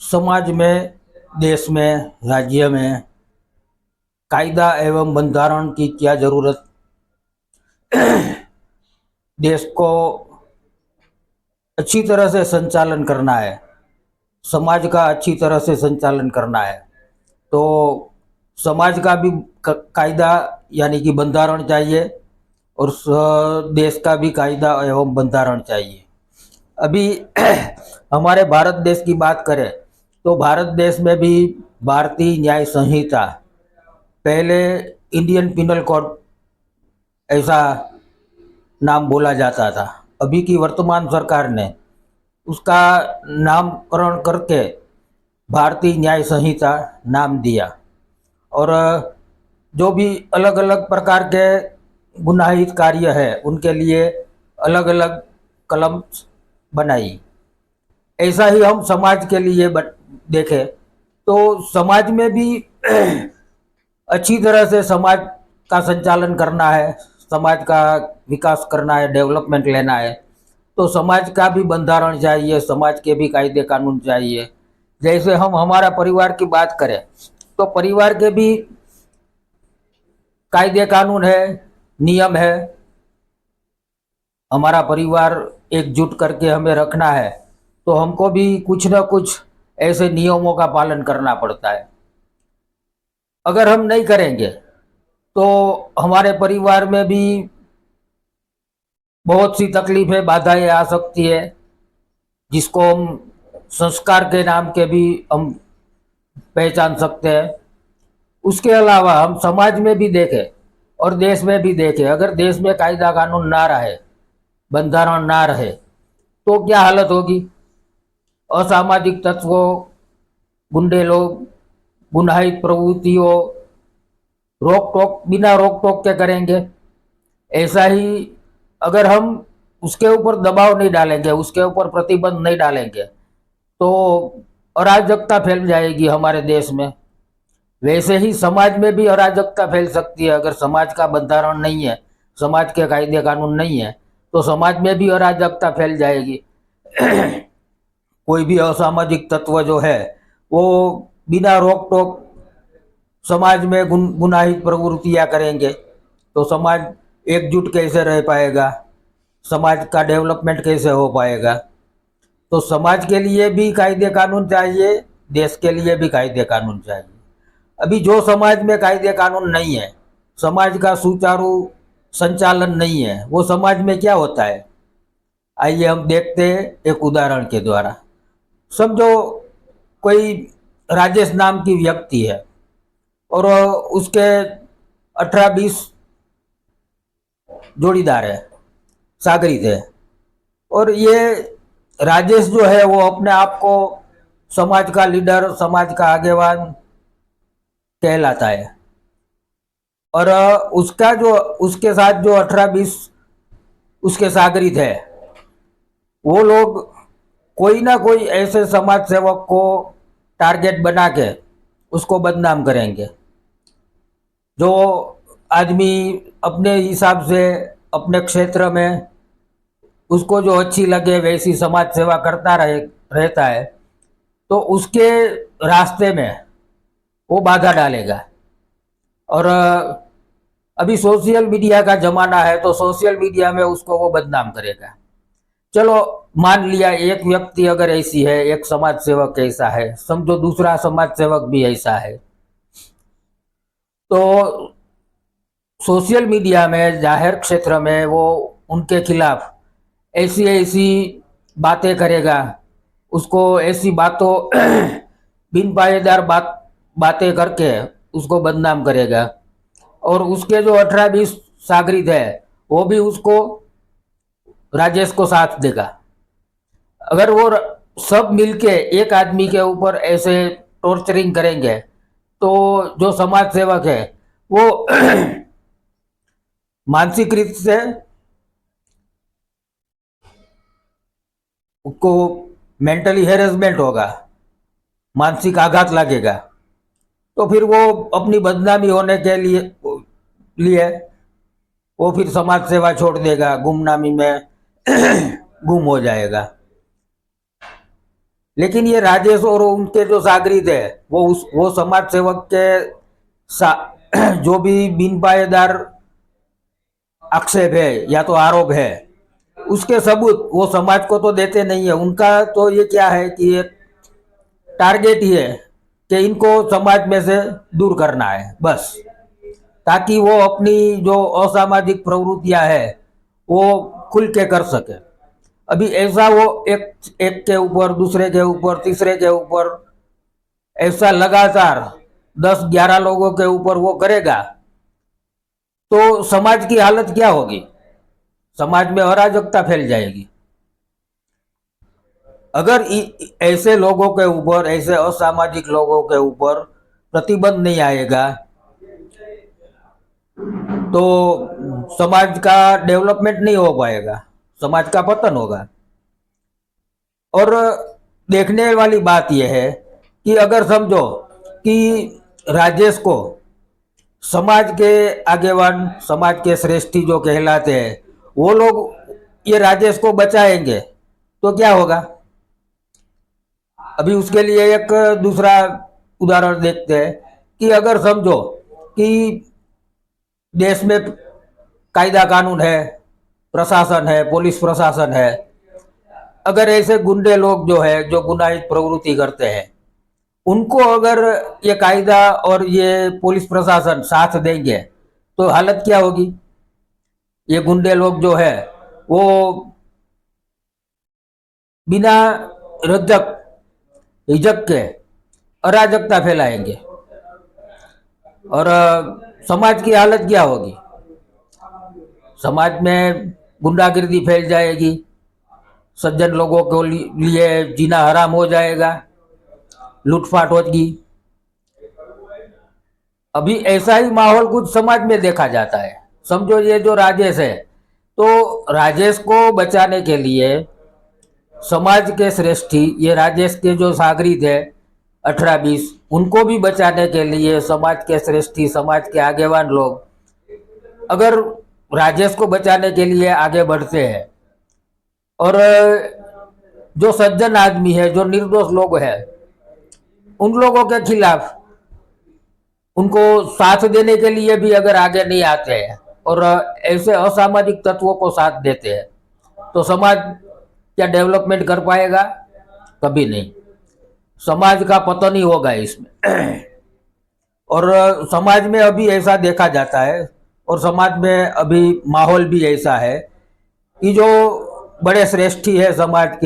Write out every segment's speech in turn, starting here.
समाज में, देश में, राज्य में कायदा एवं बंधारण की क्या जरूरत। देश को अच्छी तरह से संचालन करना है, समाज का अच्छी तरह से संचालन करना है, तो समाज का भी कायदा यानी कि बंधारण चाहिए और देश का भी कायदा एवं बंधारण चाहिए। अभी हमारे भारत देश की बात करें तो भारत देश में भी भारतीय न्याय संहिता, पहले इंडियन पिनल कोड ऐसा नाम बोला जाता था, अभी की वर्तमान सरकार ने उसका नामकरण करके भारतीय न्याय संहिता नाम दिया। और जो भी अलग अलग प्रकार के गुनाहित कार्य है उनके लिए अलग अलग कलम बनाई। ऐसा ही हम समाज के लिए देखें तो समाज में भी अच्छी तरह से समाज का संचालन करना है, समाज का विकास करना है, डेवलपमेंट लेना है, तो समाज का भी बंधारण चाहिए, समाज के भी कायदे कानून चाहिए। जैसे हम हमारा परिवार की बात करें तो परिवार के भी कायदे कानून है, नियम है। हमारा परिवार एकजुट करके हमें रखना है तो हमको भी कुछ ना कुछ ऐसे नियमों का पालन करना पड़ता है। अगर हम नहीं करेंगे तो हमारे परिवार में भी बहुत सी तकलीफें, बाधाएं आ सकती है, जिसको हम संस्कार के नाम के भी हम पहचान सकते हैं। उसके अलावा हम समाज में भी देखें और देश में भी देखें, अगर देश में कायदा कानून ना रहे, बंधारण ना रहे तो क्या हालत होगी। असामाजिक तत्वों, गुंडे लोग गुनाहित प्रवृत्तियों रोक टोक बिना रोक टोक के करेंगे। ऐसा ही अगर हम उसके ऊपर दबाव नहीं डालेंगे, उसके ऊपर प्रतिबंध नहीं डालेंगे तो अराजकता फैल जाएगी हमारे देश में। वैसे ही समाज में भी अराजकता फैल सकती है, अगर समाज का बंधारण नहीं है, समाज के कायदे कानून नहीं है तो समाज में भी अराजकता फैल जाएगी। कोई भी असामाजिक तत्व जो है वो बिना रोक टोक समाज में गुनाहित प्रवृत्तियां करेंगे तो समाज एकजुट कैसे रह पाएगा, समाज का डेवलपमेंट कैसे हो पाएगा। तो समाज के लिए भी कायदे कानून चाहिए, देश के लिए भी कायदे कानून चाहिए। अभी जो समाज में कायदे कानून नहीं है, समाज का सुचारू संचालन नहीं है, वो समाज में क्या होता है, आइए हम देखते हैं एक उदाहरण के द्वारा। समझो कोई राजेश नाम की व्यक्ति है और उसके 18-20 जोड़ीदार है, सागरित है, और ये राजेश जो है वो अपने आप को समाज का लीडर, समाज का आगेवान कहलाता है। और उसका जो उसके साथ जो 18-20 उसके सागरित है, वो लोग कोई ना कोई ऐसे समाज सेवक को टारगेट बना के उसको बदनाम करेंगे। जो आदमी अपने हिसाब से अपने क्षेत्र में उसको जो अच्छी लगे वैसी समाज सेवा करता रहता है तो उसके रास्ते में वो बाधा डालेगा। और अभी सोशल मीडिया का जमाना है तो सोशल मीडिया में उसको वो बदनाम करेगा। चलो मान लिया एक व्यक्ति अगर ऐसी है, एक समाज सेवक ऐसा है, समझो दूसरा समाज सेवक भी ऐसा है, तो सोशल मीडिया में जाहिर क्षेत्र में वो उनके खिलाफ ऐसी ऐसी बातें करेगा, उसको ऐसी बातों बिन पायेदार बातें करके उसको बदनाम करेगा। और उसके जो 18-20 सागरित है वो भी उसको, राजेश को साथ देगा। अगर वो सब मिलके एक आदमी के ऊपर ऐसे टॉर्चरिंग करेंगे तो जो समाज सेवक है वो मानसिक रीत से उसको मेंटली हेरेसमेंट होगा, मानसिक आघात लगेगा, तो फिर वो अपनी बदनामी होने के लिए वो फिर समाज सेवा छोड़ देगा, गुमनामी में गुम हो जाएगा। लेकिन ये राजेश और उनके जो सागरीद है वो समाज सेवक के जो भी बिन पायेदार आक्षेप है या तो आरोप है उसके सबूत वो समाज को तो देते नहीं है। उनका तो ये क्या है कि एक टारगेट ही है कि इनको समाज में से दूर करना है बस, ताकि वो अपनी जो असामाजिक प्रवृत्तियां है वो खुल के कर सके। अभी ऐसा वो एक एक के ऊपर, दूसरे के ऊपर, तीसरे के ऊपर ऐसा लगातार 10-11 लोगों के ऊपर वो करेगा तो समाज की हालत क्या होगी? समाज में अराजकता फैल जाएगी। अगर ऐसे लोगों के ऊपर, ऐसे असामाजिक लोगों के ऊपर प्रतिबंध नहीं आएगा तो समाज का डेवलपमेंट नहीं हो पाएगा, समाज का पतन होगा। और देखने वाली बात यह है कि अगर समझो कि राजेश को समाज के आगेवान, समाज के श्रेष्ठी जो कहलाते हैं वो लोग ये राजेश को बचाएंगे तो क्या होगा? अभी उसके लिए एक दूसरा उदाहरण देखते हैं कि अगर समझो कि देश में कायदा कानून है, प्रशासन है, पुलिस प्रशासन है, अगर ऐसे गुंडे लोग जो है जो गुनाहित प्रवृत्ति करते हैं उनको अगर ये कायदा और ये पुलिस प्रशासन साथ देंगे तो हालत क्या होगी? ये गुंडे लोग जो है वो बिना रजक हिजक के अराजकता फैलाएंगे और समाज की हालत क्या होगी? समाज में गुंडागिर्दी फैल जाएगी, सज्जन लोगों के लिए जीना हराम हो जाएगा, लूटपाट होगी। अभी ऐसा ही माहौल कुछ समाज में देखा जाता है। समझो ये जो राजेश है तो राजेश को बचाने के लिए समाज के श्रेष्ठी, ये राजेश के जो सागरीद है 18-20, उनको भी बचाने के लिए समाज के श्रेष्ठी, समाज के आगेवान लोग अगर राजेश को बचाने के लिए आगे बढ़ते हैं और जो सज्जन आदमी है, जो निर्दोष लोग हैं, उन लोगों के खिलाफ उनको साथ देने के लिए भी अगर आगे नहीं आते हैं और ऐसे असामाजिक तत्वों को साथ देते हैं तो समाज क्या डेवलपमेंट कर पाएगा? कभी नहीं। समाज का पतन ही होगा इसमें। और समाज में अभी ऐसा देखा जाता है और समाज में अभी माहौल भी ऐसा है कि जो बड़े श्रेष्ठी है समाज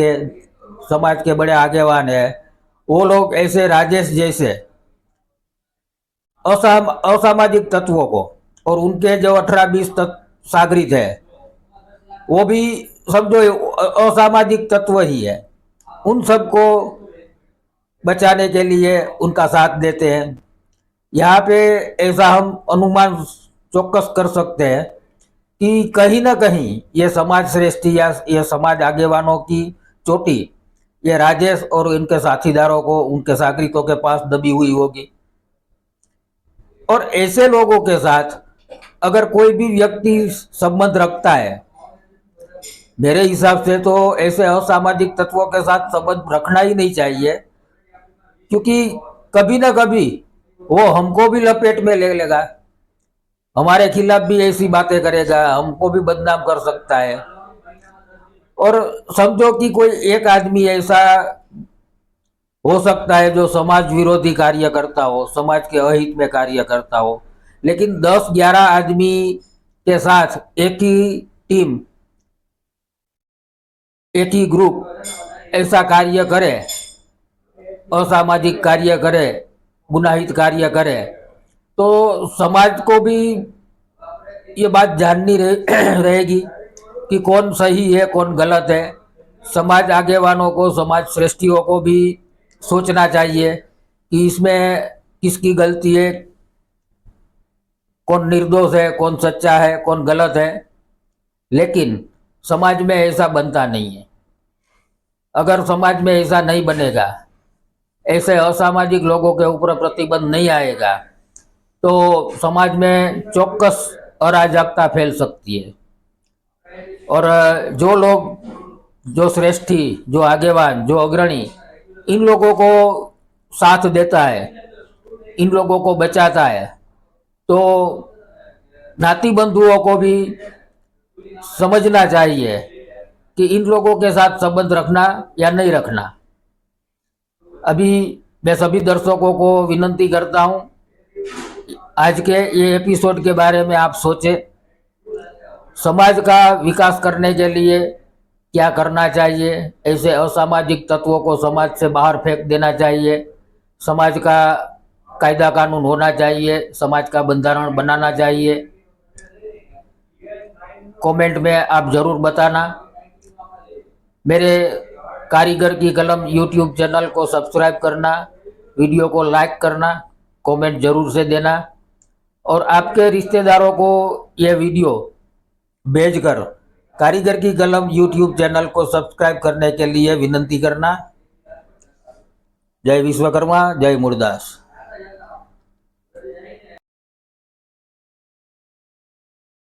के बड़े आगेवान है, वो लोग ऐसे राजेश जैसे असामाजिक तत्वों को और उनके जो 18-20 सागरित है वो भी समझो असामाजिक तत्व ही है, उन सबको बचाने के लिए उनका साथ देते हैं। यहाँ पे ऐसा हम अनुमान चौकस कर सकते हैं कि कहीं ना कहीं ये समाज श्रेष्ठी या ये समाज आगेवानों की चोटी ये राजेश और इनके साथीदारों को, उनके सागरितों के पास दबी हुई होगी। और ऐसे लोगों के साथ अगर कोई भी व्यक्ति संबंध रखता है, मेरे हिसाब से तो ऐसे असामाजिक तत्वों के साथ संबंध रखना ही नहीं चाहिए, क्योंकि कभी ना कभी वो हमको भी लपेट में ले लेगा, हमारे खिलाफ भी ऐसी बातें करेगा, हमको भी बदनाम कर सकता है। और समझो कि कोई एक आदमी ऐसा हो सकता है जो समाज विरोधी कार्य करता हो, समाज के अहित में कार्य करता हो, लेकिन 10-11 आदमी के साथ एक ही टीम, एक ही ग्रुप ऐसा कार्य करे, असामाजिक कार्य करे, गुनाहित कार्य करे, तो समाज को भी ये बात जाननी रहेगी कि कौन सही है कौन गलत है। समाज आगेवानों को, समाज श्रेष्ठियों को भी सोचना चाहिए कि इसमें किसकी गलती है, कौन निर्दोष है, कौन सच्चा है, कौन गलत है। लेकिन समाज में ऐसा बनता नहीं है। अगर समाज में ऐसा नहीं बनेगा, ऐसे असामाजिक लोगों के ऊपर प्रतिबंध नहीं आएगा, तो समाज में चौक्कस अराजकता फैल सकती है। और जो लोग जो श्रेष्ठी, जो आगेवान, जो अग्रणी, इन लोगों को साथ देता है, इन लोगों को बचाता है, तो नाती बंधुओं को भी समझना चाहिए कि इन लोगों के साथ संबंध रखना या नहीं रखना। अभी मैं सभी दर्शकों को विनंती करता हूं, आज के ये एपिसोड के बारे में आप सोचें, समाज का विकास करने के लिए क्या करना चाहिए। ऐसे असामाजिक तत्वों को समाज से बाहर फेंक देना चाहिए, समाज का कायदा कानून होना चाहिए, समाज का बंधारण बनाना चाहिए। कमेंट में आप ज़रूर बताना। मेरे कारीगर की कलम यूट्यूब चैनल को सब्सक्राइब करना, वीडियो को लाइक करना, कमेंट ज़रूर से देना, और आपके रिश्तेदारों को ये वीडियो भेजकर कारीगर की कलम यूट्यूब चैनल को सब्सक्राइब करने के लिए विनंती करना। जय विश्वकर्मा, जय मुरदास।